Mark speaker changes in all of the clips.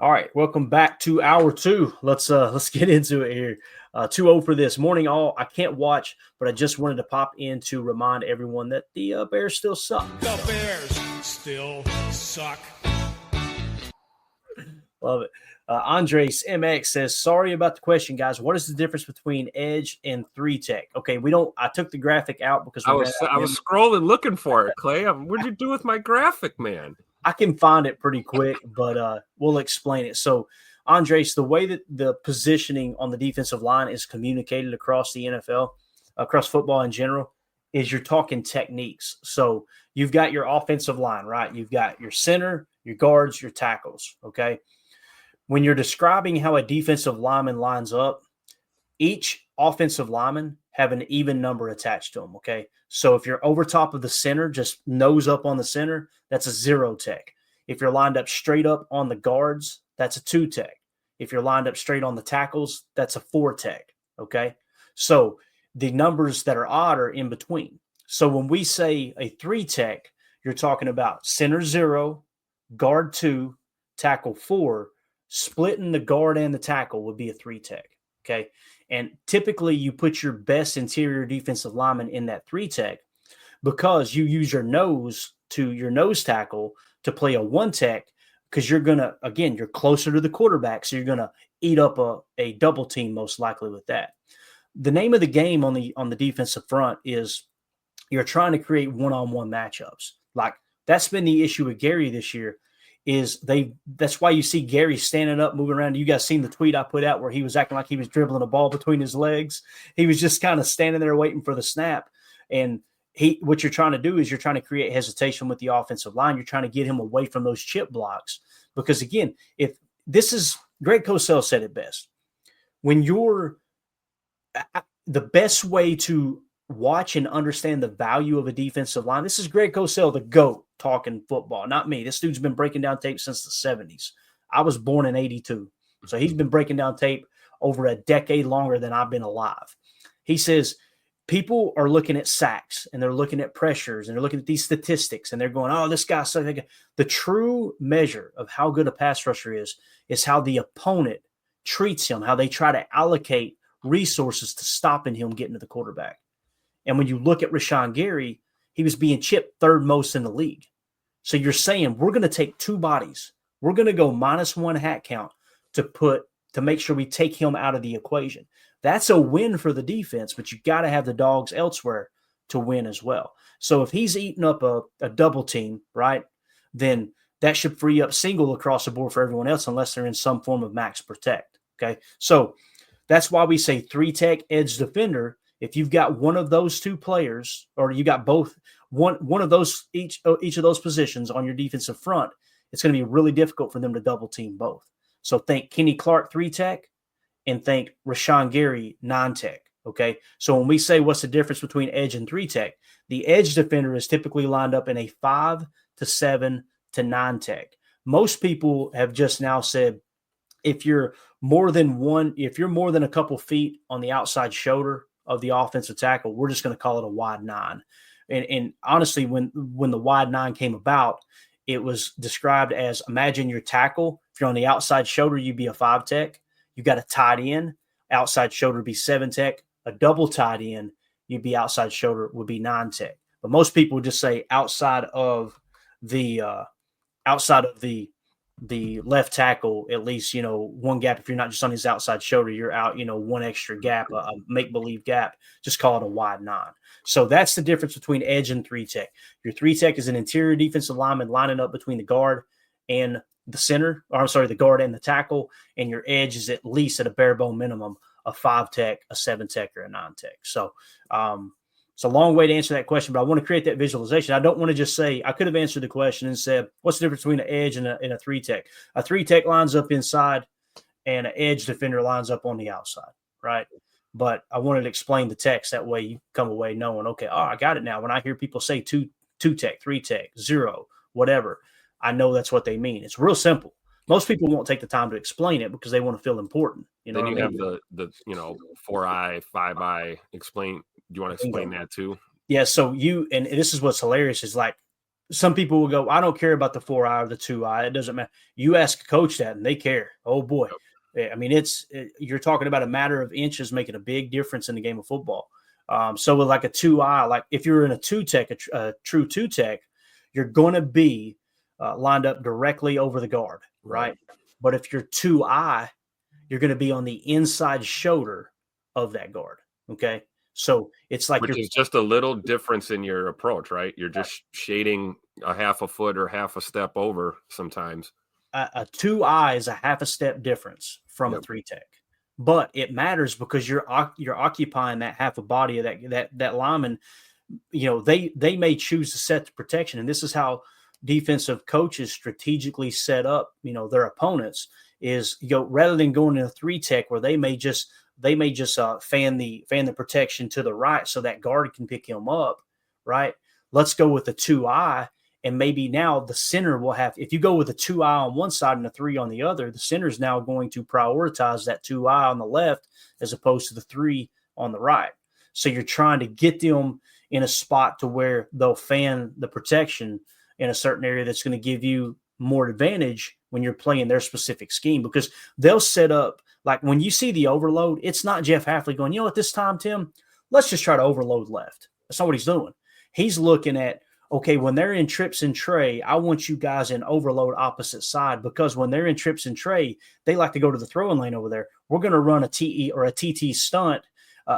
Speaker 1: All right, welcome back to hour two. Let's get into it here. 2-0 for this morning. All I can't watch, but I just wanted to pop in to remind everyone that the Bears still suck.
Speaker 2: The Bears still suck.
Speaker 1: Love it. Andres MX says, "Sorry about the question, guys. What is the difference between edge and 3-tech?" Okay, we don't. I took the graphic out because
Speaker 3: I was scrolling looking for it, Clay. What'd you do with my graphic, man?
Speaker 1: I can find it pretty quick, but we'll explain it. So, Andres, the way that the positioning on the defensive line is communicated across the NFL, across football in general, is you're talking techniques. So you've got your offensive line, right? You've got your center, your guards, your tackles, okay? When you're describing how a defensive lineman lines up, each offensive lineman have an even number attached to them, okay? So if you're over top of the center, just nose up on the center, that's a 0-tech. If you're lined up straight up on the guards, that's a 2-tech. If you're lined up straight on the tackles, that's a 4-tech, okay? So the numbers that are odd are in between. So when we say a 3-tech, you're talking about center 0, guard 2, tackle 4. Splitting the guard and the tackle would be a 3-tech, okay? And typically you put your best interior defensive lineman in that 3-tech because you use your nose tackle to play a 1-tech because you're going to, again, you're closer to the quarterback, so you're going to eat up a double team most likely with that. The name of the game on the defensive front is you're trying to create one-on-one matchups. Like that's been the issue with Gary this year. That's why you see Gary standing up, moving around. You guys seen the tweet I put out where he was acting like he was dribbling a ball between his legs. He was just kind of standing there waiting for the snap. And what you're trying to do is you're trying to create hesitation with the offensive line. You're trying to get him away from those chip blocks. Because again, if this is Greg Cosell said it best. When you're the best way to watch and understand the value of a defensive line. This is Greg Cosell, the GOAT, talking football, not me. This dude's been breaking down tape since the 70s. I was born in 82. So he's been breaking down tape over a decade longer than I've been alive. He says people are looking at sacks and they're looking at pressures and they're looking at these statistics and they're going, oh, this guy's so good. The true measure of how good a pass rusher is how the opponent treats him, how they try to allocate resources to stopping him getting to the quarterback. And when you look at Rashawn Gary, he was being chipped third most in the league. So you're saying we're going to take two bodies. We're going to go -1 hat count to make sure we take him out of the equation. That's a win for the defense, but you got to have the dogs elsewhere to win as well. So if he's eating up a double team, right, then that should free up single across the board for everyone else unless they're in some form of max protect, okay? So that's why we say 3-tech edge defender. If you've got one of those two players, or you got both, one of those each of those positions on your defensive front, it's going to be really difficult for them to double team both. So think Kenny Clark 3-tech and think Rashawn Gary 9-tech. Okay. So when we say what's the difference between edge and 3-tech, the edge defender is typically lined up in a 5 to 7 to 9-tech. Most people have just now said if you're more than a couple feet on the outside shoulder of the offensive tackle, we're just going to call it a wide 9. And honestly, when the wide 9 came about, it was described as, imagine your tackle. If you're on the outside shoulder, you'd be a 5-tech. You got a tight end, outside shoulder would be 7-tech. A double tight end, you'd be outside shoulder would be 9-tech. But most people would just say outside of the left tackle, at least, one gap. If you're not just on his outside shoulder, you're out, one extra gap, a make-believe gap. Just call it a wide 9. So that's the difference between edge and 3-tech. Your 3-tech is an interior defensive lineman lining up between the guard and the center, the guard and the tackle, and your edge is at least at a bare bone minimum a 5-tech, a 7-tech, or a 9-tech. So it's a long way to answer that question, but I want to create that visualization. I don't want to just say, I could have answered the question and said, what's the difference between an edge and a 3-tech? A 3-tech lines up inside and an edge defender lines up on the outside, right? But I wanted to explain the text. That way you come away knowing, okay, I got it now. When I hear people say 2-tech, 3-tech, 0, whatever, I know that's what they mean. It's real simple. Most people won't take the time to explain it because they want to feel important.
Speaker 3: Then you have the 4-eye, 5-eye explain. Do you want to explain that too?
Speaker 1: Yeah. So and this is what's hilarious is like some people will go, I don't care about the 4-eye or the 2-eye. It doesn't matter. You ask a coach that and they care. Oh boy. I mean, you're talking about a matter of inches making a big difference in the game of football. So with like a 2-eye, like if you're in a two-tech, a true two-tech, you're going to be lined up directly over the guard, right? But if you're 2-eye, you're going to be on the inside shoulder of that guard, okay? So it's like
Speaker 3: Which is just a little difference in your approach, right? You're just shading a half a foot or half a step over sometimes.
Speaker 1: A 2-eye is a half a step difference from a 3-tech, but it matters because you're occupying that half a body of that lineman. You know, they may choose to set the protection, and this is how defensive coaches strategically set up, you know, their opponents is, you know, rather than going in a 3-tech where they may just fan the protection to the right so that guard can pick him up, right? Let's go with the 2-eye, and maybe now the center will have, if you go with a 2-eye on one side and a 3 on the other, the center is now going to prioritize that 2-eye on the left as opposed to the 3 on the right. So you're trying to get them in a spot to where they'll fan the protection in a certain area that's going to give you more advantage when you're playing their specific scheme, because they'll set up, like when you see the overload, it's not Jeff Hafley going, you know, at this time, Tim, let's just try to overload left. That's not what he's doing. He's looking at, okay, when they're in trips and tray, I want you guys in overload opposite side, because when they're in trips and tray, they like to go to the throwing lane over there. We're going to run a TE or a TT stunt,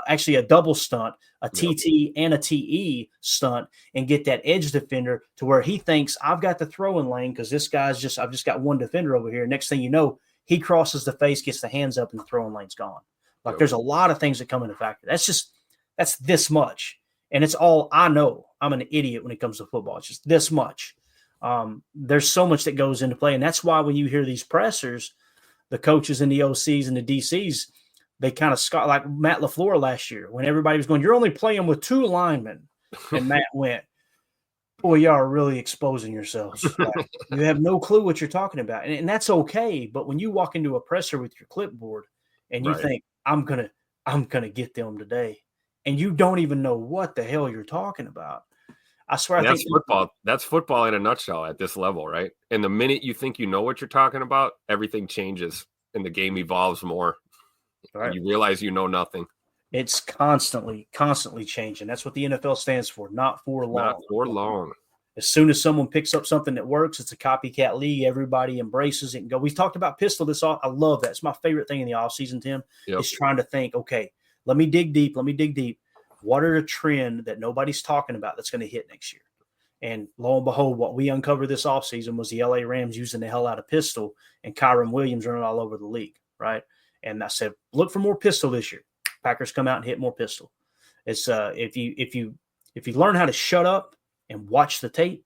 Speaker 1: actually a double stunt, a TT and a TE stunt, and get that edge defender to where he thinks I've got the throwing lane because this guy's I've just got one defender over here. Next thing you know, he crosses the face, gets the hands up, and the throwing lane's gone. Like there's a lot of things that come into factor. That's this much. And it's all I know. I'm an idiot when it comes to football. It's just this much. There's so much that goes into play. And that's why when you hear these pressers, the coaches and the OCs and the DCs, they kind of like Matt LaFleur last year when everybody was going, you're only playing with 2 linemen. And Matt went, boy, y'all are really exposing yourselves. Like, you have no clue what you're talking about. And that's okay. But when you walk into a presser with your clipboard and you think, I'm gonna get them today, and you don't even know what the hell you're talking about. I swear, I think
Speaker 3: football. That's football in a nutshell at this level, right? And the minute you think you know what you're talking about, everything changes and the game evolves more. Right. You realize you know nothing.
Speaker 1: It's constantly changing. That's what the NFL stands for. Not for long.
Speaker 3: Not for long.
Speaker 1: As soon as someone picks up something that works, it's a copycat league. Everybody embraces it and go. We've talked about pistol this off. I love that. It's my favorite thing in the offseason, Tim. Is trying to think, okay, let me dig deep. What are the trend that nobody's talking about that's going to hit next year? And lo and behold, what we uncovered this offseason was the LA Rams using the hell out of pistol and Kyron Williams running all over the league, right? And I said, look for more pistol this year. Packers come out and hit more pistol. It's if you learn how to shut up and watch the tape,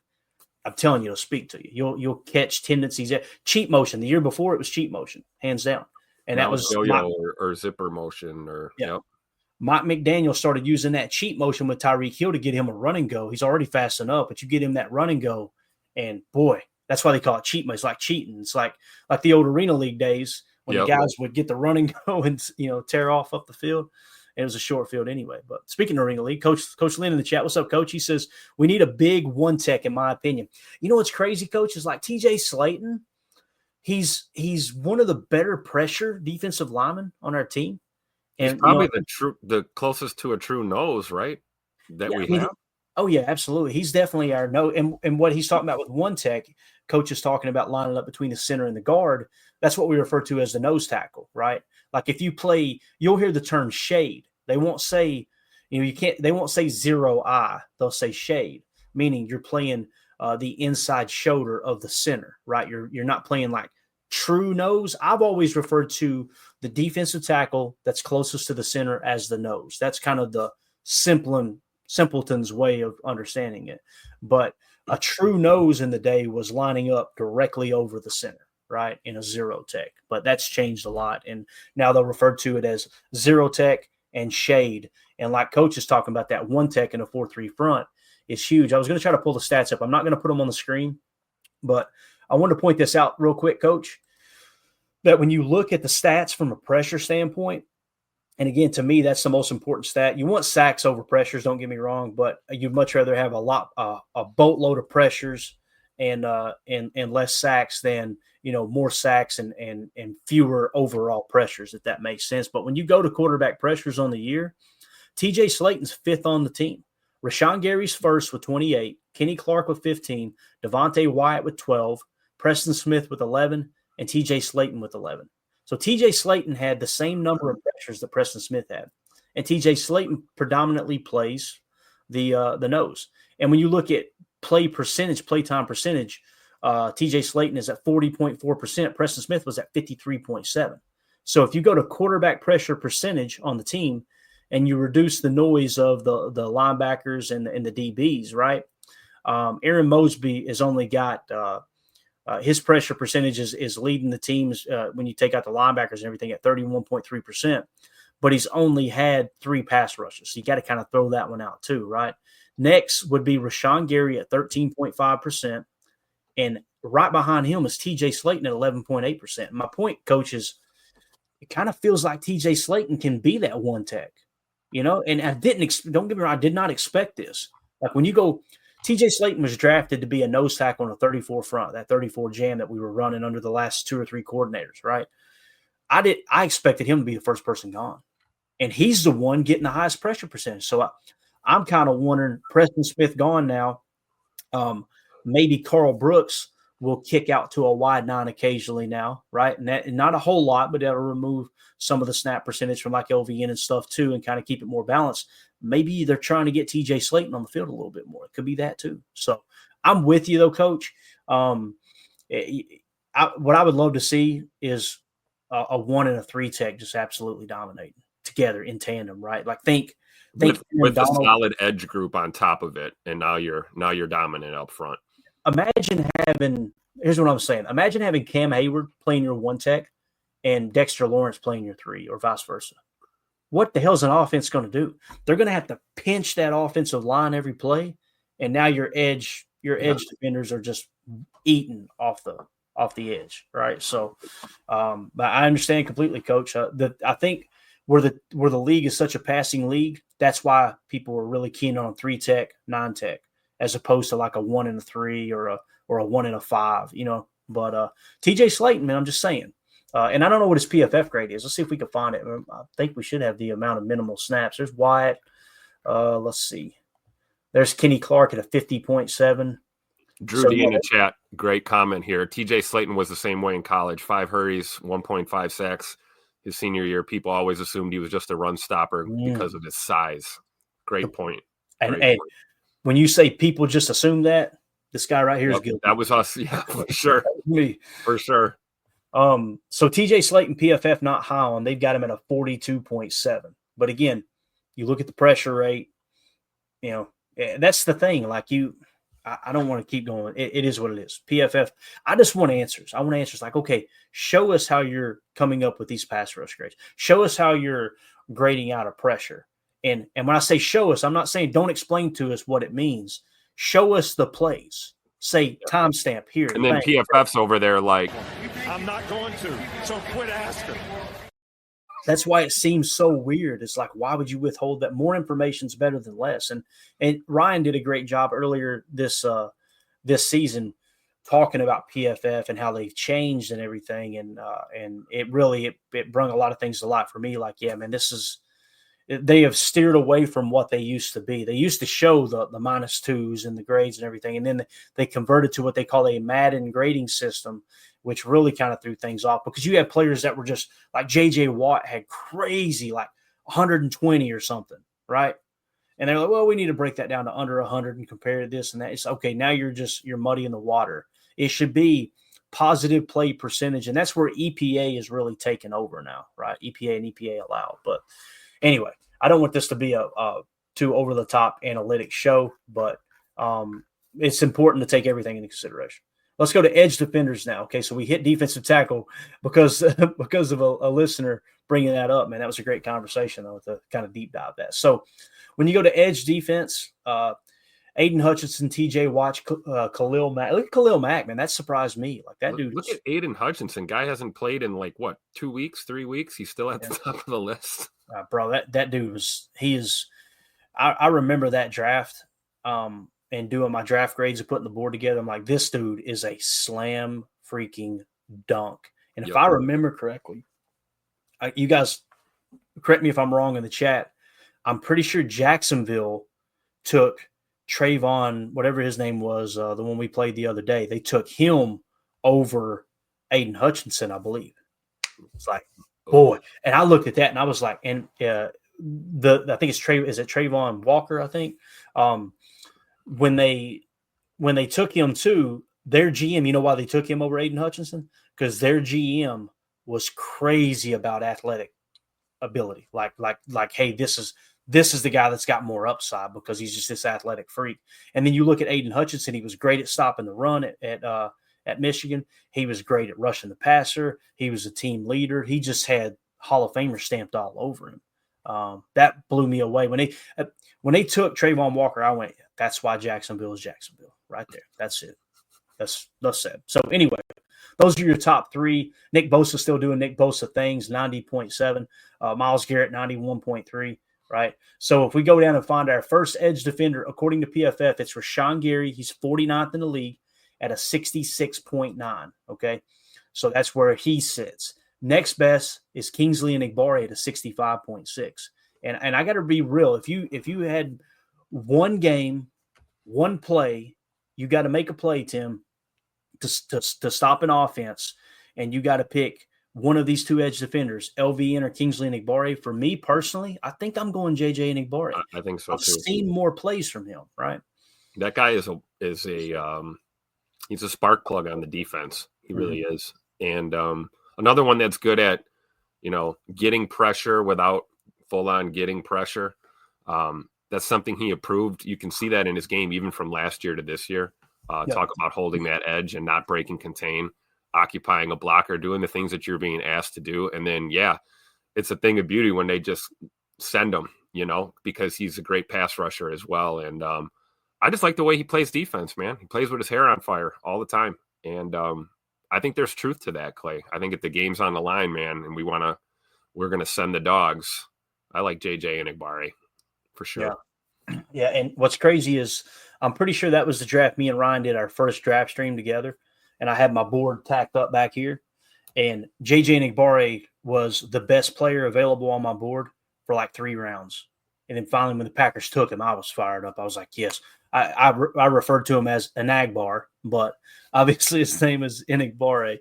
Speaker 1: I'm telling you, it'll speak to you. You'll catch tendencies. Cheat motion. The year before it was cheat motion, hands down. And that was
Speaker 3: yo-yo or zipper motion or
Speaker 1: Mike McDaniel started using that cheat motion with Tyreek Hill to get him a run and go. He's already fast enough, but you get him that run and go, and boy, that's why they call it cheat motion. It's like cheating. It's like the old Arena League days when the guys would get the run and go and tear off up the field. And it was a short field anyway. But speaking of Arena League, Coach Lynn in the chat, what's up, Coach? He says we need a big 1-tech, in my opinion. You know what's crazy, Coach, is like TJ Slayton. He's one of the better pressure defensive linemen on our team. And
Speaker 3: he's probably the closest to a true nose, right? That we have.
Speaker 1: Oh yeah, absolutely. He's definitely our nose. And what he's talking about with 1-tech, Coach is talking about lining up between the center and the guard. That's what we refer to as the nose tackle, right? Like if you play, you'll hear the term shade. They won't say, they won't say 0-eye. They'll say shade, meaning you're playing the inside shoulder of the center, right? You're not playing like true nose. I've always referred to the defensive tackle that's closest to the center as the nose. That's kind of the simpleton's way of understanding it. But a true nose in the day was lining up directly over the center, right, in a 0-tech. But that's changed a lot. And now they'll refer to it as 0-tech and shade. And like Coach is talking about, that 1-tech and a 4-3 front is huge. I was going to try to pull the stats up. I'm not going to put them on the screen, but I want to point this out real quick, Coach, that when you look at the stats from a pressure standpoint, And again, to me, that's the most important stat. You want sacks over pressures, don't get me wrong, but you'd much rather have a boatload of pressures and less sacks than, more sacks and fewer overall pressures, if that makes sense. But when you go to quarterback pressures on the year, TJ Slayton's 5th on the team. Rashawn Gary's first with 28, Kenny Clark with 15, Devontae Wyatt with 12, Preston Smith with 11, and TJ Slayton with 11. So TJ Slayton had the same number of pressures that Preston Smith had. And TJ Slayton predominantly plays the nose. And when you look at playtime percentage, TJ Slayton is at 40.4%. Preston Smith was at 53.7%. So if you go to quarterback pressure percentage on the team and you reduce the noise of the linebackers and the DBs, right? Aaron Mosby has only got his pressure percentage is leading the teams when you take out the linebackers and everything at 31.3%, but he's only had 3 pass rushes. So you got to kind of throw that one out too, right? Next would be Rashawn Gary at 13.5%. And right behind him is TJ Slayton at 11.8%. My point, coach, is it kind of feels like TJ Slayton can be that one tech, and I don't get me wrong, I did not expect this. Like when you go, TJ Slayton was drafted to be a nose tackle on a 34 front, that 34 jam that we were running under the last 2 or 3 coordinators, right? I expected him to be the first person gone. And he's the one getting the highest pressure percentage. So I'm kind of wondering, Preston Smith gone now, maybe Carl Brooks will kick out to a wide 9 occasionally now, right? And not a whole lot, but that'll remove some of the snap percentage from like LVN and stuff too and kind of keep it more balanced. Maybe they're trying to get TJ Slayton on the field a little bit more. It could be that too. So I'm with you though, Coach. What I would love to see is a 1 and a 3 tech just absolutely dominating together in tandem, right? Like think
Speaker 3: with a solid edge group on top of it, and now you're dominant up front.
Speaker 1: Imagine here's what I'm saying. Imagine having Cam Hayward playing your 1 tech and Dexter Lawrence playing your 3 or vice versa. What the hell is an offense going to do? They're going to have to pinch that offensive line every play, and now your edge defenders are just eating off the edge, right? So, but I understand completely, Coach. I think where the league is such a passing league, that's why people are really keen on 3 tech, 9 tech, as opposed to like a 1 and a 3 or a 1 and a 5, But TJ Slayton, man, I'm just saying. And I don't know what his PFF grade is. Let's see if we can find it. I think we should have the amount of minimal snaps. There's Wyatt. Let's see. There's Kenny Clark at a 50.7.
Speaker 3: Drew D in the chat. Great comment here. TJ Slayton was the same way in college. 5 hurries, 1.5 sacks. His senior year, people always assumed he was just a run stopper because of his size. Great point.
Speaker 1: And when you say people just assume that, this guy right here is guilty.
Speaker 3: That was us. Yeah, for sure.
Speaker 1: Me.
Speaker 3: For sure.
Speaker 1: So TJ Slayton, PFF not high on. They've got him at a 42.7. But again, you look at the pressure rate, that's the thing. Like I don't want to keep going. It is what it is. PFF, I just want answers. I want answers like, okay, show us how you're coming up with these pass rush grades. Show us how you're grading out a pressure. And when I say show us, I'm not saying don't explain to us what it means. Show us the plays. Say timestamp here.
Speaker 3: And then PFF's over there like,
Speaker 2: I'm not going to, so quit asking.
Speaker 1: That's why it seems so weird. It's like, why would you withhold that? More information is better than less. And Ryan did a great job earlier this season talking about PFF and how they've changed and everything. And it really brought a lot of things to light for me. Like, yeah, man, they have steered away from what they used to be. They used to show the -2s and the grades and everything. And then they converted to what they call a Madden grading system, which really kind of threw things off because you have players that were just like J.J. Watt had crazy, like 120 or something, right? And they're like, well, we need to break that down to under 100 and compare to this and that. It's okay. Now you're muddying the water. It should be positive play percentage. And that's where EPA is really taking over now, right? EPA and EPA allow. But anyway, I don't want this to be a too over-the-top analytics show, but it's important to take everything into consideration. Let's go to edge defenders now. Okay, so we hit defensive tackle because of a listener bringing that up. Man, that was a great conversation, though, to kind of deep dive that. So when you go to edge defense, Aiden Hutchinson, TJ Watt, Khalil Mack. Look at Khalil Mack, man. That surprised me. Like that dude.
Speaker 3: Look at Aiden Hutchinson. Guy hasn't played in 2 weeks, 3 weeks. He's still at the top of the list.
Speaker 1: Bro, that dude I remember that draft and doing my draft grades and putting the board together. I'm like, this dude is a slam freaking dunk. And if I remember correctly, you guys correct me if I'm wrong in the chat. I'm pretty sure Jacksonville took Trayvon, whatever his name was, the one we played the other day. They took him over Aiden Hutchinson, I believe. It's like, boy. And I looked at that and I was like, and I think it's Trayvon Walker, I think. When they took him too, their GM, you know why they took him over Aiden Hutchinson? Because their GM was crazy about athletic ability. Like, hey, this is the guy that's got more upside because he's just this athletic freak. And then you look at Aiden Hutchinson, he was great at stopping the run at Michigan. He was great at rushing the passer. He was a team leader. He just had Hall of Famer stamped all over him. That blew me away. When they took Trayvon Walker, I went, that's why Jacksonville is Jacksonville right there. That's it. That's said. So anyway, those are your top three. Nick Bosa still doing Nick Bosa things, 90.7. Myles Garrett, 91.3. Right. So if we go down and find our first edge defender, according to PFF, it's Rashawn Gary. He's 49th in the league at a 66.9. Okay. So that's where he sits. Next best is Kingsley Enagbare at a 65.6. And I got to be real. If you had one game, one play, you got to make a play, Tim, to stop an offense, and you got to pick one of these two edge defenders, LVN or Kingsley Enagbare. For me personally, I think I'm going JJ Enagbare.
Speaker 3: I think so
Speaker 1: I've
Speaker 3: too.
Speaker 1: seen more plays from him, right?
Speaker 3: That guy is he's a spark plug on the defense. He really is. And another one that's good at, getting pressure without full on getting pressure. That's something he improved. You can see that in his game, even from last year to this year. Talk about holding that edge and not breaking contain, occupying a blocker, doing the things that you're being asked to do. And then, it's a thing of beauty when they just send him, because he's a great pass rusher as well. And I just like the way he plays defense, man. He plays with his hair on fire all the time. And I think there's truth to that, Clay. I think if the game's on the line, man, and we're going to send the dogs, I like JJ Enagbare for sure.
Speaker 1: Yeah. And what's crazy is I'm pretty sure that was the draft me and Ryan did our first draft stream together. And I had my board tacked up back here. And JJ Enagbare was the best player available on my board for like 3 rounds. And then finally, when the Packers took him, I was fired up. I was like, yes. I referred to him as Enagbar, but obviously his name is Enagbare.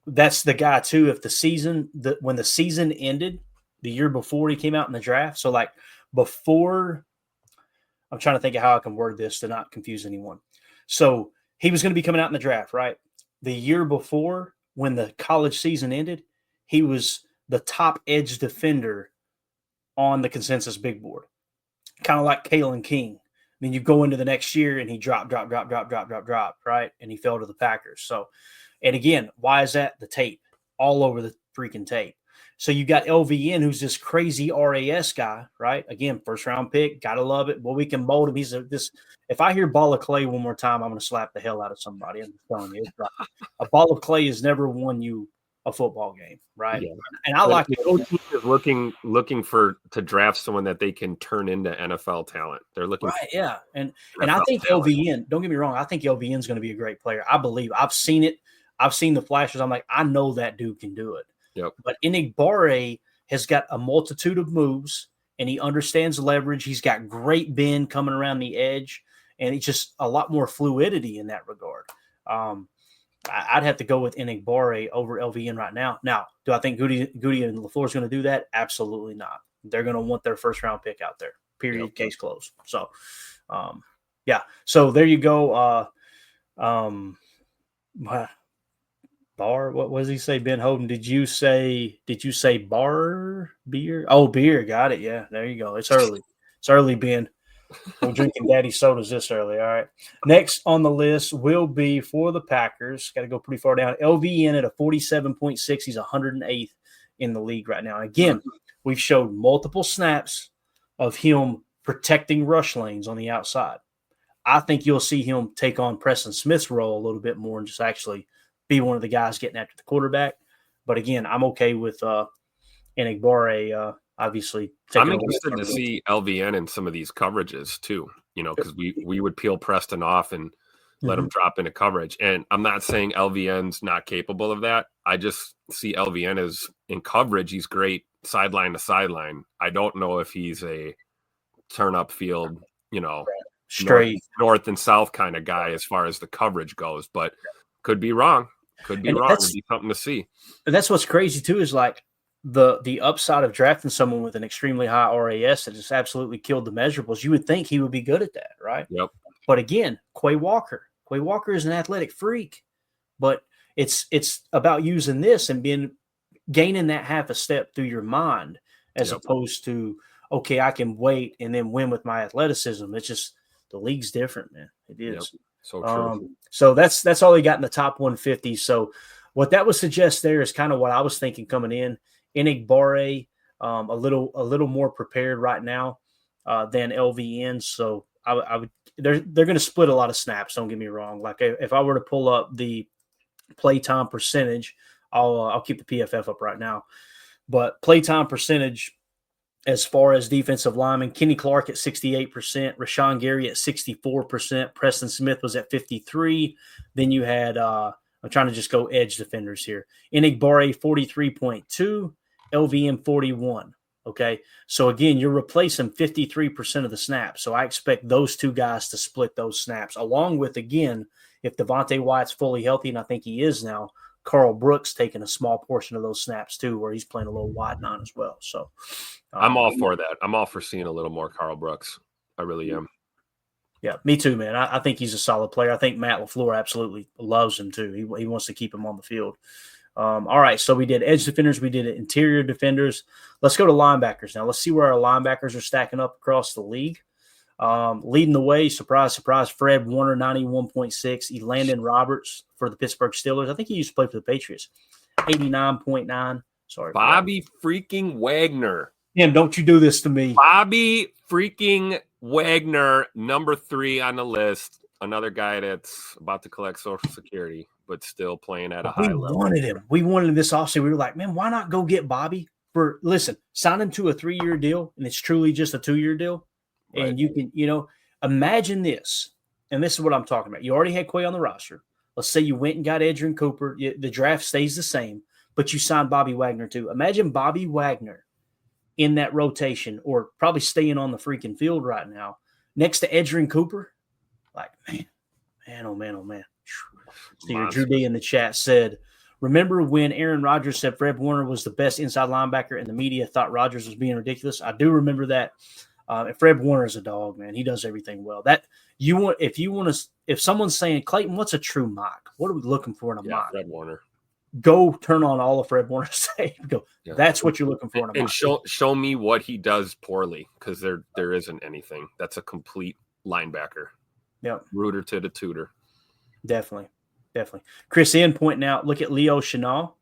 Speaker 1: That's the guy too. If when the season ended the year before he came out in the draft, so like before, I'm trying to think of how I can word this to not confuse anyone. So he was going to be coming out in the draft, right? The year before, when the college season ended, he was the top edge defender on the consensus big board, kind of like Kalen King. Then you go into the next year and he dropped, right? And he fell to the Packers. So, and again, why is that? The tape, all over the freaking tape. So you got LVN, who's this crazy RAS guy, right? Again, first round pick, gotta love it. Well, we can mold him. He's if I hear ball of clay one more time, I'm going to slap the hell out of somebody. I'm telling you, a ball of clay has never won you a football game, right? Yeah. And I like
Speaker 3: the coach is looking to draft someone that they can turn into NFL talent. They're looking,
Speaker 1: right? Yeah, and I think LVN. Don't get me wrong. I think LVN is going to be a great player. I believe. I've seen it. I've seen the flashes. I'm like, I know that dude can do it.
Speaker 3: Yep.
Speaker 1: But Enagbare has got a multitude of moves, and he understands leverage. He's got great bend coming around the edge, and he's just a lot more fluidity in that regard. I'd have to go with Enagbare over LVN right now. Now, do I think Goody and LaFleur is going to do that? Absolutely not. They're going to want their first round pick out there. Period. Yep. Case closed. So, yeah. So there you go. Bar. What was he say? Ben Holden. Did you say bar beer? Oh, beer. Got it. Yeah. There you go. It's early. It's early, Ben. We're drinking daddy sodas this early. All right. Next on the list will be for the Packers. Got to go pretty far down. LVN at a 47.6. He's 108th in the league right now. Again, we've showed multiple snaps of him protecting rush lanes on the outside. I think you'll see him take on Preston Smith's role a little bit more and just actually be one of the guys getting after the quarterback. But again, I'm okay with Enigbare, obviously.
Speaker 3: I'm interested to see LVN in some of these coverages too, because we would peel Preston off and let him drop into coverage. And I'm not saying LVN's not capable of that. I just see LVN as in coverage. He's great sideline to sideline. I don't know if he's a turn up field,
Speaker 1: straight
Speaker 3: north and south kind of guy as far as the coverage goes, but could be wrong. It'd be something to see.
Speaker 1: And that's what's crazy too, is like the upside of drafting someone with an extremely high RAS that just absolutely killed the measurables. You would think he would be good at that, right?
Speaker 3: Yep.
Speaker 1: But again, Quay Walker is an athletic freak, but it's about using this and gaining that half a step through your mind as opposed to, okay, I can wait and then win with my athleticism. It's just the league's different, man. It is.
Speaker 3: Yep. So true.
Speaker 1: So that's all he got in the top 150. So what that would suggest there is kind of what I was thinking coming in. Enigbare, a little more prepared right now than LVN. So I would they're going to split a lot of snaps. Don't get me wrong. Like if I were to pull up the playtime percentage, I'll keep the PFF up right now. But playtime percentage as far as defensive linemen, Kenny Clark at 68%, Rashawn Gary at 64%, Preston Smith was at 53%. Then you had I'm trying to just go edge defenders here. Enigbare 43.2%, LVM 41%. Okay, so again, you're replacing 53% of the snaps. So I expect those two guys to split those snaps, along with, again, if Devontae Wyatt's fully healthy, and I think he is now, Carl Brooks taking a small portion of those snaps too, where he's playing a little wide nine as well. So
Speaker 3: I'm all for that. I'm all for seeing a little more Carl Brooks. I really am.
Speaker 1: Yeah, me too, man. I think he's a solid player. I think Matt LaFleur absolutely loves him too. He wants to keep him on the field. All right, so we did edge defenders. We did interior defenders. Let's go to linebackers now. Let's see where our linebackers are stacking up across the league. Leading the way, surprise, surprise, Fred Warner, 91.6. Elandon Roberts for the Pittsburgh Steelers. I think he used to play for the Patriots. 89.9. Sorry.
Speaker 3: Bobby freaking Wagner.
Speaker 1: Damn, don't you do this to me.
Speaker 3: Bobby freaking Wagner, number 3 on the list. Another guy that's about to collect Social Security, but still playing at a high level.
Speaker 1: We wanted him this offseason. We were like, man, why not go get Bobby? Sign him to a 3-year deal, and it's truly just a 2-year deal. Right. And you can, imagine this. And this is what I'm talking about. You already had Quay on the roster. Let's say you went and got Adrian Cooper. The draft stays the same, but you signed Bobby Wagner too. Imagine Bobby Wagner in that rotation, or probably staying on the freaking field right now next to Adrian Cooper. Like, man, oh man. So your Drew D in the chat said, remember when Aaron Rodgers said Fred Warner was the best inside linebacker and the media thought Rodgers was being ridiculous? I do remember that. And Fred Warner is a dog, man. He does everything well. If someone's saying, Clayton, what's a true mock? What are we looking for in a mock?
Speaker 3: Fred Warner.
Speaker 1: Go turn on all of Fred Warner's tape. Go. Yeah. That's what you're looking for in a mock.
Speaker 3: And show me what he does poorly, because there isn't anything. That's a complete linebacker.
Speaker 1: Yeah.
Speaker 3: Rooter to the tutor.
Speaker 1: Definitely. Chris N pointing out, look at Leo Chenal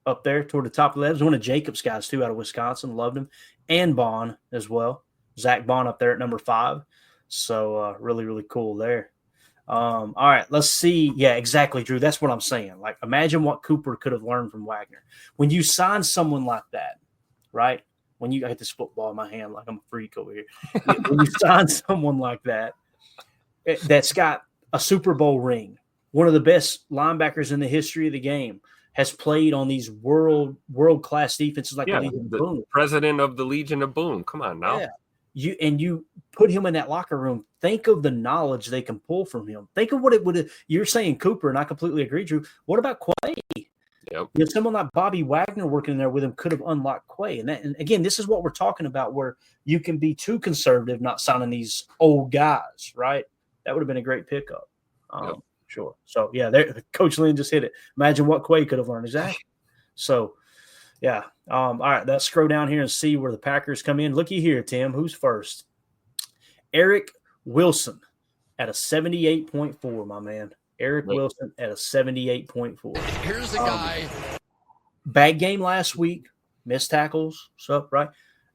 Speaker 1: up there toward the top of the list. One of Jacob's guys, too, out of Wisconsin. Loved him. And Bond as well. Zach Bond up there at number 5. So really, really cool there. All right, let's see. Yeah, exactly, Drew. That's what I'm saying. Like, imagine what Cooper could have learned from Wagner. When you sign someone like that, right? I hit this football in my hand like I'm a freak over here. When you sign someone like that, that's got a Super Bowl ring, one of the best linebackers in the history of the game, has played on these world-class defenses like the Legion of Boom.
Speaker 3: President of the Legion of Boom. Come on now.
Speaker 1: Yeah. You put him in that locker room. Think of the knowledge they can pull from him. Think of what it would. You're saying Cooper, and I completely agree, Drew. What about Quay?
Speaker 3: Yep.
Speaker 1: Someone like Bobby Wagner working in there with him could have unlocked Quay. And again, this is what we're talking about, where you can be too conservative, not signing these old guys, right? That would have been a great pickup. Sure. So yeah, Coach Lynn just hit it. Imagine what Quay could have learned. Exactly. So. Yeah. All right. Let's scroll down here and see where the Packers come in. Looky here, Tim. Who's first? Eric Wilson at a 78.4, my man. Eric Wilson at a 78.4.
Speaker 4: Here's the guy.
Speaker 1: Bad game last week. Missed tackles. Stuff, right?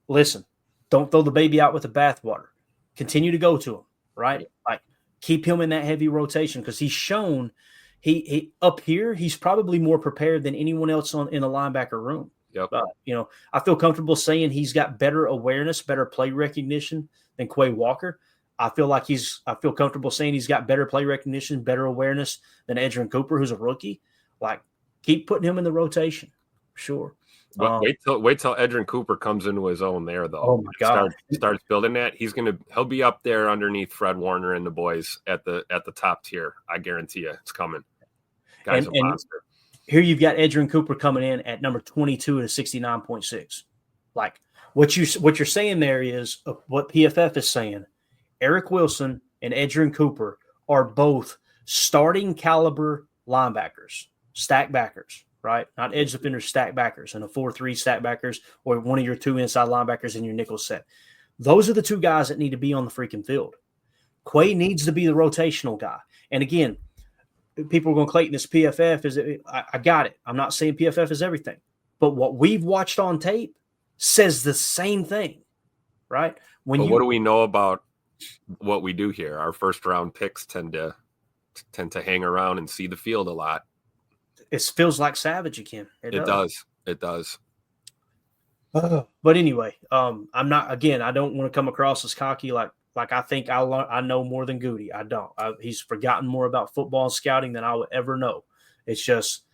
Speaker 1: Listen, don't throw the baby out with the bathwater. Continue to go to him, right? Like, keep him in that heavy rotation, because he's shown – He up here, he's probably more prepared than anyone else in a linebacker room.
Speaker 3: Yep.
Speaker 1: I feel comfortable saying he's got better awareness, better play recognition than Quay Walker. I feel comfortable saying he's got better play recognition, better awareness than Edgerrin Cooper, who's a rookie. Like, keep putting him in the rotation. Sure.
Speaker 3: Wait till Edgerrin Cooper comes into his own there, though.
Speaker 1: Oh my God.
Speaker 3: Starts building that. He'll be up there underneath Fred Warner and the boys at the top tier. I guarantee you, it's coming. Guy's a monster.
Speaker 1: Here you've got Edgerrin Cooper coming in at number 22 at a 69.6. Like, what you're saying there is what PFF is saying. Eric Wilson and Edgerrin Cooper are both starting caliber linebackers, stack backers, right? Not edge defenders, stack backers, and a 4-3 stack backers, or one of your two inside linebackers in your nickel set. Those are the two guys that need to be on the freaking field. Quay needs to be the rotational guy. And again, people are going to Clayton this PFF. I got it. I'm not saying PFF is everything. But what we've watched on tape says the same thing, right?
Speaker 3: What do we know about what we do here? Our first round picks tend to hang around and see the field a lot.
Speaker 1: It feels like Savage again.
Speaker 3: It does.
Speaker 1: But anyway, I'm not. Again, I don't want to come across as cocky, like I think I know more than Goody. I don't. He's forgotten more about football and scouting than I would ever know. It's just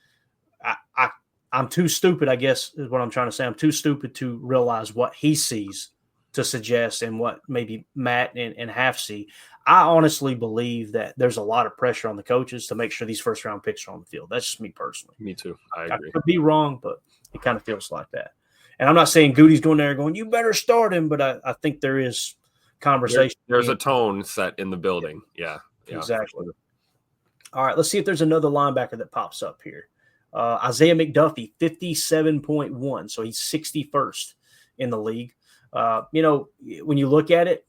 Speaker 1: I'm too stupid, I guess, is what I'm trying to say. I'm too stupid to realize what he sees to suggest and what maybe Matt and Half see. I honestly believe that there's a lot of pressure on the coaches to make sure these first-round picks are on the field. That's just me personally.
Speaker 3: Me too. I agree.
Speaker 1: I could be wrong, but it kind of feels like that. And I'm not saying Goody's going there going, you better start him, but I think there is conversation.
Speaker 3: There's a tone set in the building. Yeah.
Speaker 1: Exactly. All right, let's see if there's another linebacker that pops up here. Isaiah McDuffie, 57.1, so he's 61st in the league. When you look at it,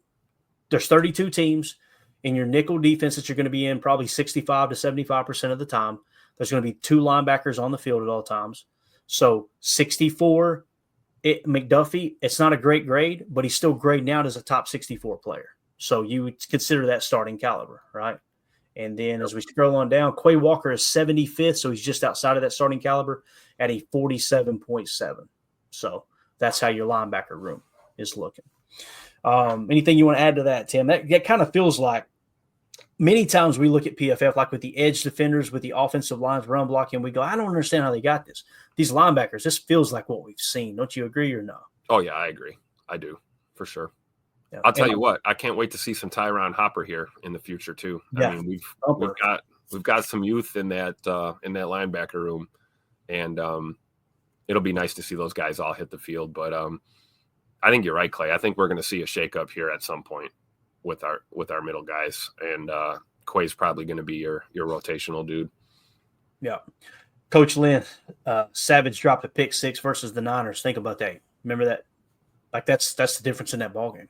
Speaker 1: there's 32 teams in your nickel defense that you're going to be in probably 65 to 75% of the time. There's going to be two linebackers on the field at all times. So 64, McDuffie, it's not a great grade, but he's still grading out as a top 64 player. So you would consider that starting caliber, right? And then as we scroll on down, Quay Walker is 75th, so he's just outside of that starting caliber at a 47.7. So that's how your linebacker room is looking. Anything you want to add to that, Tim? That kind of feels like many times we look at PFF, like with the edge defenders, with the offensive lines run blocking, we go, I don't understand how they got this. These linebackers, this feels like what we've seen. Don't you agree or no?
Speaker 3: Oh, yeah, I agree. I do, for sure.
Speaker 1: Yeah.
Speaker 3: I'll tell you what, I can't wait to see some Tyron Hopper here in the future too.
Speaker 1: Yeah.
Speaker 3: I mean, we've got some youth in that linebacker room, and it'll be nice to see those guys all hit the field. But I think you're right, Clay. I think we're going to see a shakeup here at some point with our middle guys, and Quay's probably going to be your rotational dude. Yeah.
Speaker 1: Coach Lynn, Savage dropped a pick 6 versus the Niners. Think about that. Remember that? Like that's the difference in that ballgame.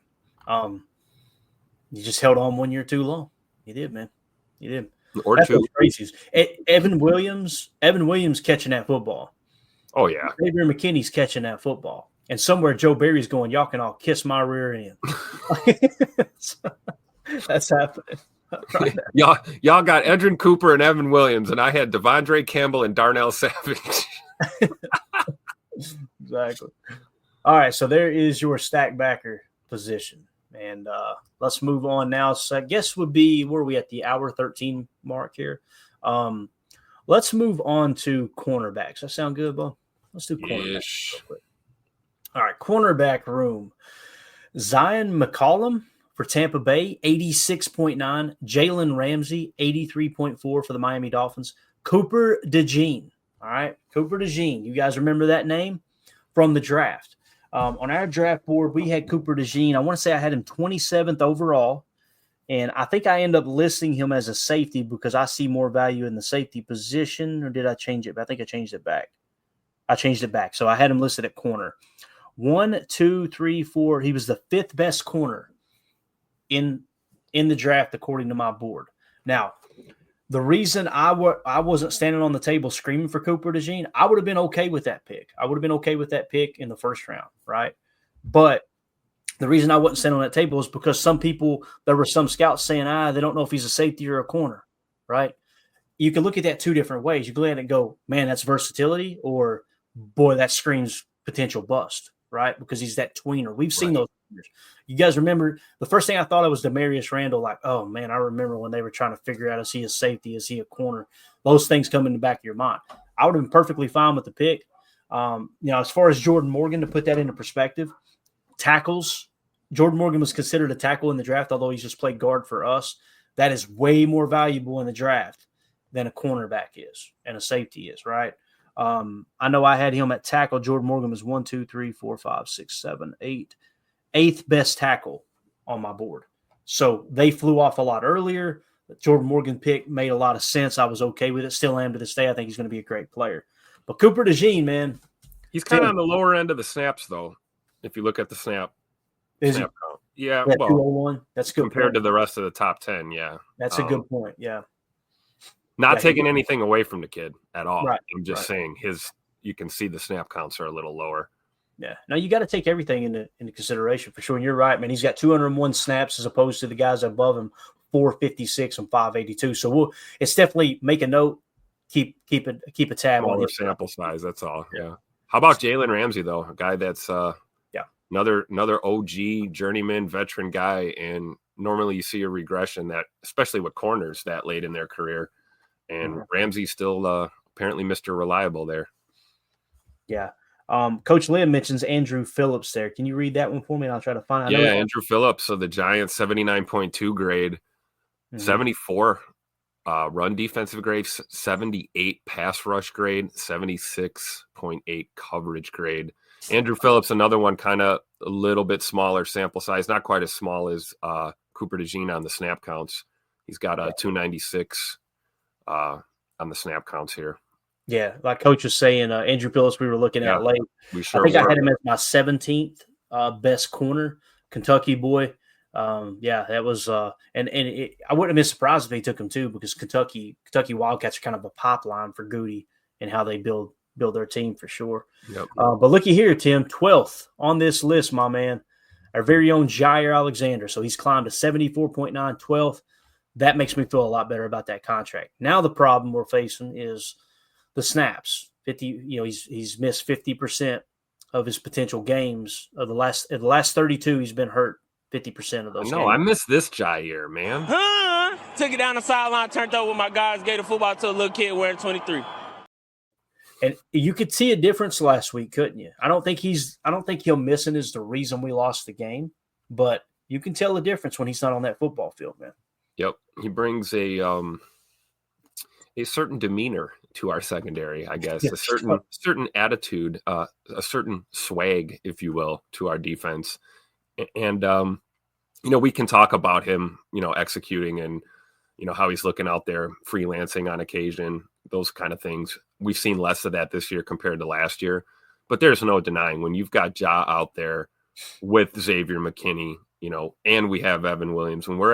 Speaker 1: You just held on 1 year too long. You did, man. You did.
Speaker 3: Or
Speaker 1: that's
Speaker 3: two.
Speaker 1: Crazies. Evan Williams catching that football.
Speaker 3: Oh yeah.
Speaker 1: Xavier McKinney's catching that football. And somewhere Joe Barry's going, y'all can all kiss my rear end. That's happening. Right.
Speaker 3: Y'all got Edgerrin Cooper and Evan Williams, and I had Devondre Campbell and Darnell Savage.
Speaker 1: Exactly. All right, so there is your stack backer position. And let's move on now. So I guess where are we at the hour 13 mark here? Let's move on to cornerbacks. That sound good, Bo? Let's do cornerbacks real quick. All right, cornerback room. Zion McCollum for Tampa Bay, 86.9. Jalen Ramsey, 83.4 for the Miami Dolphins. Cooper DeJean. All right, Cooper DeJean. You guys remember that name from the draft? On our draft board, we had Cooper DeJean. I want to say I had him 27th overall, and I think I end up listing him as a safety because I see more value in the safety position, or did I change it? I think I changed it back. So I had him listed at corner. 1, 2, 3, 4. He was the 5th best corner in the draft according to my board. Now, the reason I wasn't standing on the table screaming for Cooper DeJean, I would have been okay with that pick. I would have been okay with that pick in the first round, right? But the reason I wasn't standing on that table is because there were some scouts saying, they don't know if he's a safety or a corner, right? You can look at that two different ways. You can look at it and go, man, that's versatility, or boy, that screams potential bust, right? Because he's that tweener. We've seen those. You guys remember the first thing I thought of was Demarius Randall. Like, oh man, I remember when they were trying to figure out, is he a safety? Is he a corner? Those things come in the back of your mind. I would have been perfectly fine with the pick. As far as Jordan Morgan, to put that into perspective, tackles, Jordan Morgan was considered a tackle in the draft, although he's just played guard for us. That is way more valuable in the draft than a cornerback is and a safety is, right? I know I had him at tackle. Jordan Morgan was 1, 2, 3, 4, 5, 6, 7, 8. Eighth best tackle on my board. So they flew off a lot earlier. The Jordan Morgan pick made a lot of sense. I was okay with it. Still am to this day. I think he's going to be a great player. But Cooper DeJean, man.
Speaker 3: He's kind of on the lower end of the snaps, though, if you look at the snap count. Yeah, well,
Speaker 1: 201. That's good
Speaker 3: compared
Speaker 1: point.
Speaker 3: to the rest of the top 10, yeah.
Speaker 1: That's a good point, yeah.
Speaker 3: Not taking anything away from the kid at all.
Speaker 1: Right,
Speaker 3: I'm just saying you can see the snap counts are a little lower.
Speaker 1: Yeah. Now, you got to take everything into consideration for sure. And you're right, man. He's got 201 snaps as opposed to the guys above him, 456 and 582. So it's definitely make a note, keep a tab on
Speaker 3: it. Sample size, that's all. Yeah. How about Jalen Ramsey, though? A guy that's another OG journeyman veteran guy. And normally you see a regression that, especially with corners that late in their career. And Ramsey's still apparently Mr. Reliable there.
Speaker 1: Yeah. Coach Lynn mentions Andrew Phillips there. Can you read that one for me? And I'll try to find out.
Speaker 3: Yeah, Andrew Phillips of the Giants, 79.2 grade, 74 run defensive grade, 78 pass rush grade, 76.8 coverage grade. Andrew Phillips, another one, kind of a little bit smaller sample size, not quite as small as Cooper DeJean on the snap counts. He's got a 296 on the snap counts here.
Speaker 1: Yeah, like Coach was saying, Andrew Phillips we were looking at late.
Speaker 3: We sure
Speaker 1: I think
Speaker 3: were.
Speaker 1: I had him as my 17th best corner, Kentucky boy. That was I wouldn't have been surprised if they took him too, because Kentucky Wildcats are kind of a pipeline for Goody and how they build their team for sure.
Speaker 3: Yep.
Speaker 1: But looky here, Tim, 12th on this list, my man, our very own Jair Alexander. So he's climbed to 74.9, 12th. That makes me feel a lot better about that contract. Now the problem we're facing is the snaps. 50, he's missed 50% of his potential games of the last 32. He's been hurt 50% of those.
Speaker 3: No, I miss this Jair, man.
Speaker 4: Took it down the sideline, turned over with my guys, gave the football to a little kid wearing 23.
Speaker 1: And you could see a difference last week, couldn't you? I don't think him missing is the reason we lost the game, but you can tell the difference when he's not on that football field, man.
Speaker 3: Yep, he brings a certain demeanor to our secondary, I guess, a certain attitude, a certain swag, if you will, to our defense. And we can talk about him, executing and how he's looking out there freelancing on occasion, those kind of things. We've seen less of that this year compared to last year, but there's no denying when you've got Ja out there with Xavier McKinney, and we have Evan Williams, when we're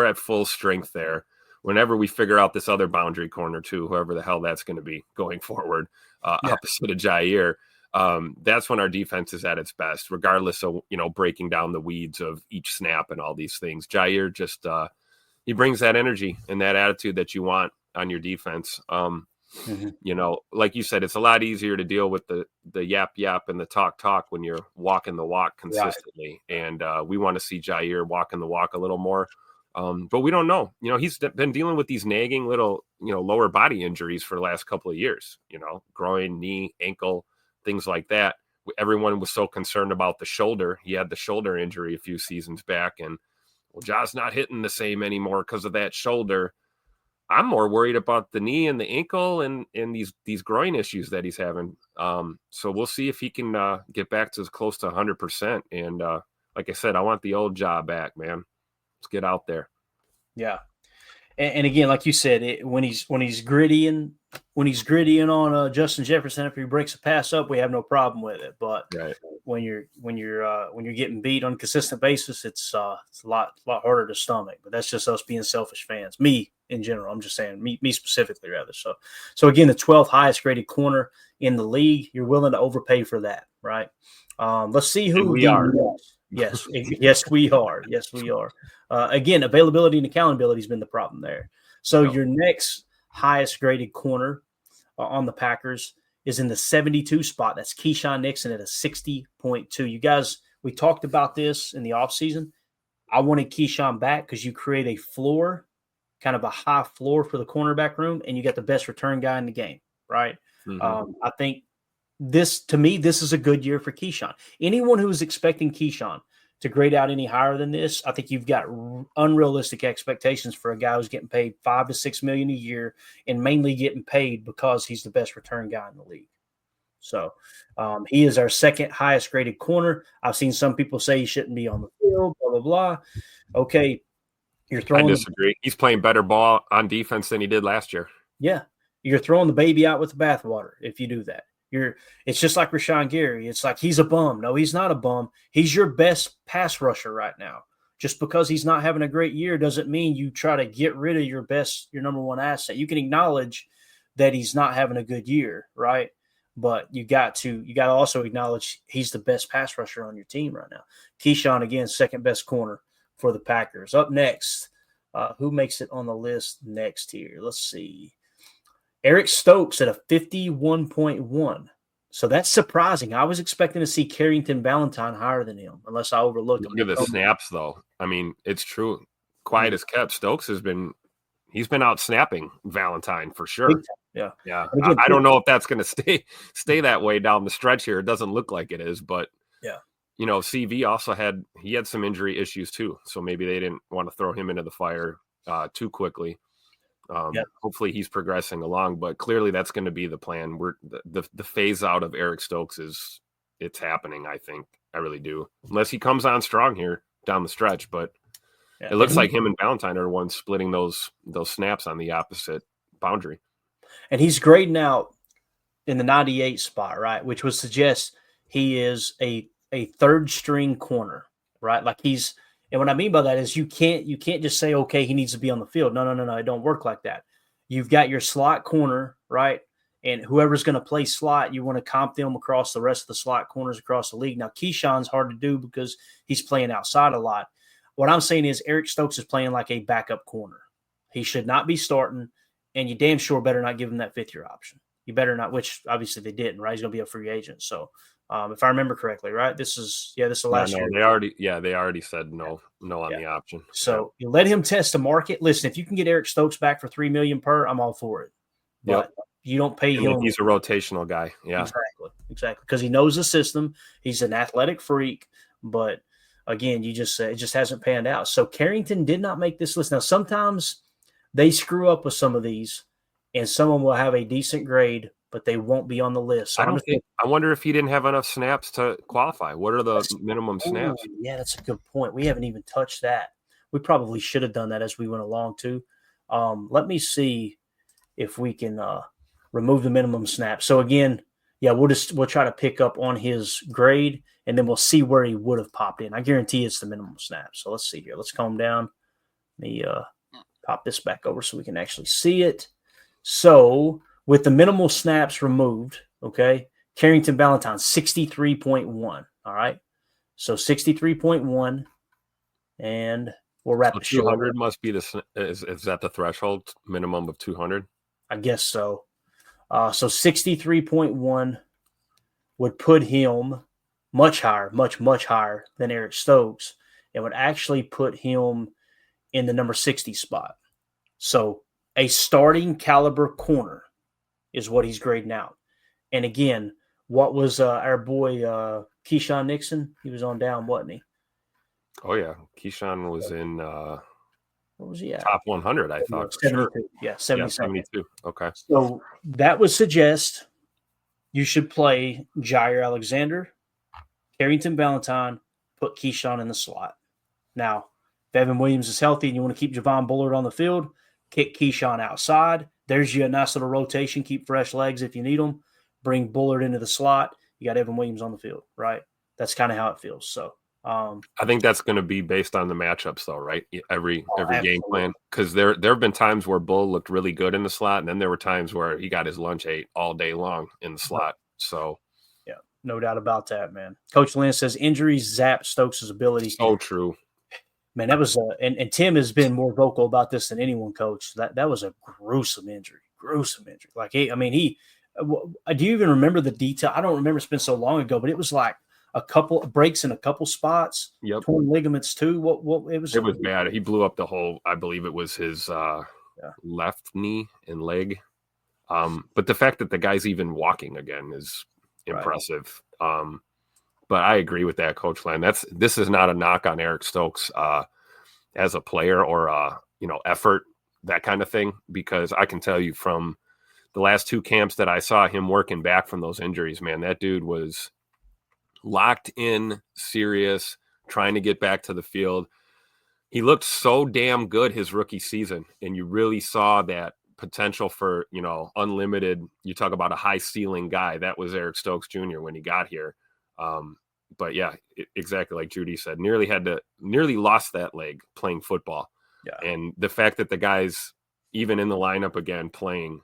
Speaker 3: at full strength there. Whenever we figure out this other boundary corner too, whoever the hell that's going to be going forward, opposite of Jair, that's when our defense is at its best, regardless of, breaking down the weeds of each snap and all these things. Jair just, he brings that energy and that attitude that you want on your defense. Like you said, it's a lot easier to deal with the yap and the talk when you're walking the walk consistently. Right. And we want to see Jair walking the walk a little more. But we don't know. He's been dealing with these nagging little, lower body injuries for the last couple of years, groin, knee, ankle, things like that. Everyone was so concerned about the shoulder. He had the shoulder injury a few seasons back, and Ja's not hitting the same anymore because of that shoulder. I'm more worried about the knee and the ankle and these groin issues that he's having. So we'll see if he can get back to as close to 100%. And like I said, I want the old Ja back, man. Let's get out there.
Speaker 1: Yeah. And again, like you said, when he's grittying on Justin Jefferson after he breaks a pass up, we have no problem with it. But when you're getting beat on a consistent basis, it's a lot harder to stomach. But that's just us being selfish fans. Me in general, I'm just saying me specifically rather. So again, the 12th highest graded corner in the league. You're willing to overpay for that, right? Let's see who
Speaker 3: we are.
Speaker 1: Yes, yes, we are. Yes, we are. Again, availability and accountability has been the problem there. So your next highest graded corner on the Packers is in the 72 spot. That's Keyshawn Nixon at a 60.2. You guys, we talked about this in the offseason. I wanted Keyshawn back because you create a floor, kind of a high floor for the cornerback room, and you got the best return guy in the game, right?
Speaker 3: Mm-hmm.
Speaker 1: I think this is a good year for Keyshawn. Anyone who is expecting Keyshawn to grade out any higher than this, I think you've got unrealistic expectations for a guy who's getting paid $5 to $6 million a year and mainly getting paid because he's the best return guy in the league. So he is our second highest graded corner. I've seen some people say he shouldn't be on the field, blah, blah, blah. Okay, you're throwing.
Speaker 3: I disagree. He's playing better ball on defense than he did last year.
Speaker 1: Yeah, you're throwing the baby out with the bathwater if you do that. It's just like Rashawn Gary. It's like he's a bum. No, he's not a bum. He's your best pass rusher right now. Just because he's not having a great year doesn't mean you try to get rid of your number one asset. You can acknowledge that he's not having a good year, right? But you got to also acknowledge he's the best pass rusher on your team right now. Keyshawn, again, second best corner for the Packers. Up next, who makes it on the list next here? Let's see. Eric Stokes at a 51.1. So that's surprising. I was expecting to see Carrington Valentine higher than him, unless I overlooked him.
Speaker 3: Look at the snaps, though. I mean, it's true. Quiet as kept. Stokes he's been out snapping Valentine for sure.
Speaker 1: Yeah.
Speaker 3: Again, I don't know if that's going to stay that way down the stretch here. It doesn't look like it is, but
Speaker 1: yeah.
Speaker 3: CV also had some injury issues too, so maybe they didn't want to throw him into the fire too quickly. Hopefully he's progressing along, but clearly that's going to be the plan. The phase out of Eric Stokes it's happening. I think I really do, unless he comes on strong here down the stretch. But it looks like him and Valentine are the ones splitting those snaps on the opposite boundary. And
Speaker 1: he's grading out in the 98 spot, right? Which would suggest he is a third string corner, right? Like and what I mean by that is you can't just say, okay, he needs to be on the field. No. It don't work like that. You've got your slot corner, right? And whoever's going to play slot, you want to comp them across the rest of the slot corners across the league. Now, Keyshawn's hard to do because he's playing outside a lot. What I'm saying is Eric Stokes is playing like a backup corner. He should not be starting, and you damn sure better not give him that fifth-year option. You better not, which obviously they didn't, right? He's going to be a free agent. So, if I remember correctly, right? This is last year.
Speaker 3: They already said no on the option.
Speaker 1: So you let him test the market. Listen, if you can get Eric Stokes back for $3 million per, I'm all for it. But you don't pay him.
Speaker 3: He's a rotational guy. Yeah,
Speaker 1: exactly. Because he knows the system. He's an athletic freak, but again, it just hasn't panned out. So Carrington did not make this list. Now, sometimes they screw up with some of these, and someone will have a decent grade, but they won't be on the list. So
Speaker 3: I wonder if he didn't have enough snaps to qualify. What are the minimum snaps?
Speaker 1: Yeah, that's a good point. We haven't even touched that. We probably should have done that as we went along too. Let me see if we can remove the minimum snaps. So again, we'll try to pick up on his grade, and then we'll see where he would have popped in. I guarantee it's the minimum snaps. So let's see here. Let's calm down. Let me pop this back over so we can actually see it. So with the minimal snaps removed, okay, Carrington Valentine, 63.1. All right. So 63.1. And we'll wrap
Speaker 3: so
Speaker 1: the show.
Speaker 3: 200 must be is that the threshold minimum of 200?
Speaker 1: I guess so. So 63.1 would put him much higher, much higher than Eric Stokes. It would actually put him in the number 60 spot. So a starting caliber corner is what he's grading out. And again, what was our boy Keyshawn Nixon? He was on down, wasn't he?
Speaker 3: Oh, yeah. Keyshawn was in
Speaker 1: what was he at?
Speaker 3: Top 100, I thought.
Speaker 1: 72.
Speaker 3: Sure.
Speaker 1: Yeah, 72.
Speaker 3: Okay.
Speaker 1: So that would suggest you should play Jair Alexander, Carrington Valentine, put Keyshawn in the slot. Now, if Evan Williams is healthy and you want to keep Javon Bullard on the field, kick Keyshawn outside. There's you a nice little rotation. Keep fresh legs if you need them. Bring Bullard into the slot. You got Evan Williams on the field, right? That's kind of how it feels. So
Speaker 3: I think that's going to be based on the matchups, though, right? Every game plan, because there have been times where Bull looked really good in the slot, and then there were times where he got his lunch ate all day long in the slot. So,
Speaker 1: yeah, no doubt about that, man. Coach Lynn says injuries zap Stokes' ability.
Speaker 3: So true.
Speaker 1: Man, that was and Tim has been more vocal about this than anyone, Coach. That was a gruesome injury. Like Do you even remember the detail? I don't remember. It's been so long ago, but it was like a couple breaks in a couple spots.
Speaker 3: Yep.
Speaker 1: Torn ligaments too. What it was?
Speaker 3: It was bad. He blew up the whole. I believe it was his left knee and leg. But the fact that the guy's even walking again is impressive. Right. But I agree with that, Coach Len. This is not a knock on Eric Stokes as a player or effort, that kind of thing, because I can tell you from the last 2 camps that I saw him working back from those injuries, man, that dude was locked in, serious, trying to get back to the field. He looked so damn good his rookie season, and you really saw that potential for, unlimited. You talk about a high ceiling guy. That was Eric Stokes Jr. when he got here. But yeah, exactly like Judy said, nearly lost that leg playing football. Yeah. And the fact that the guy's even in the lineup again playing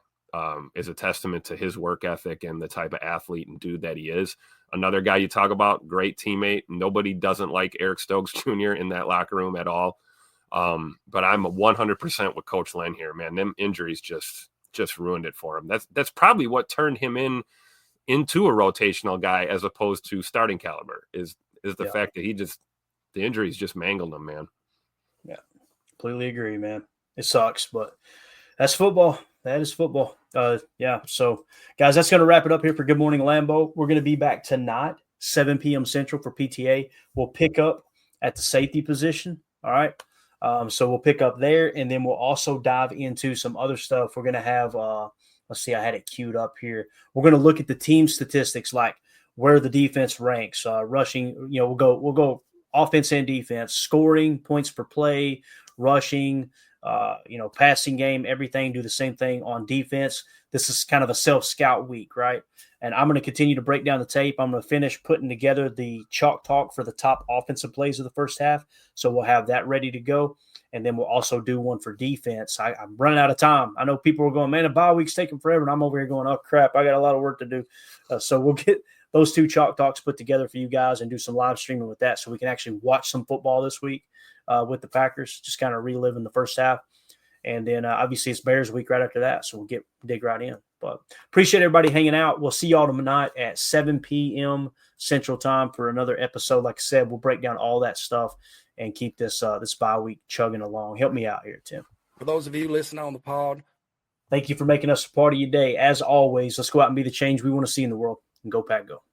Speaker 3: is a testament to his work ethic and the type of athlete and dude that he is. Another guy you talk about, great teammate. Nobody doesn't like Eric Stokes Jr. in that locker room at all. But I'm 100% with Coach Len here, man. Them injuries just ruined it for him. That's probably what turned him into a rotational guy as opposed to starting caliber is the fact that the injuries just mangled him, man.
Speaker 1: Yeah, completely agree, man. It sucks, but that's football. That is football. So guys, that's going to wrap it up here for Good Morning Lambeau. We're going to be back tonight, 7 p.m. Central for PTA. We'll pick up at the safety position. All right. So we'll pick up there, and then we'll also dive into some other stuff. We're going to have, let's see, I had it queued up here. We're going to look at the team statistics, like where the defense ranks, rushing. We'll go offense and defense, scoring, points per play, rushing, passing game, everything. Do the same thing on defense. This is kind of a self-scout week, right? And I'm going to continue to break down the tape. I'm going to finish putting together the chalk talk for the top offensive plays of the first half. So we'll have that ready to go. And then we'll also do one for defense. I'm running out of time. I know people are going, man, the bye week's taking forever. And I'm over here going, oh, crap, I got a lot of work to do. So we'll get those 2 chalk talks put together for you guys and do some live streaming with that so we can actually watch some football this week with the Packers, just kind of reliving the first half. And then obviously it's Bears week right after that. So we'll dig right in. But appreciate everybody hanging out. We'll see y'all tonight at 7 p.m. Central Time for another episode. Like I said, we'll break down all that stuff and keep this bye week chugging along. Help me out here, Tim.
Speaker 5: For those of you listening on the pod,
Speaker 1: thank you for making us a part of your day. As always, let's go out and be the change we want to see in the world. And go Pack, go.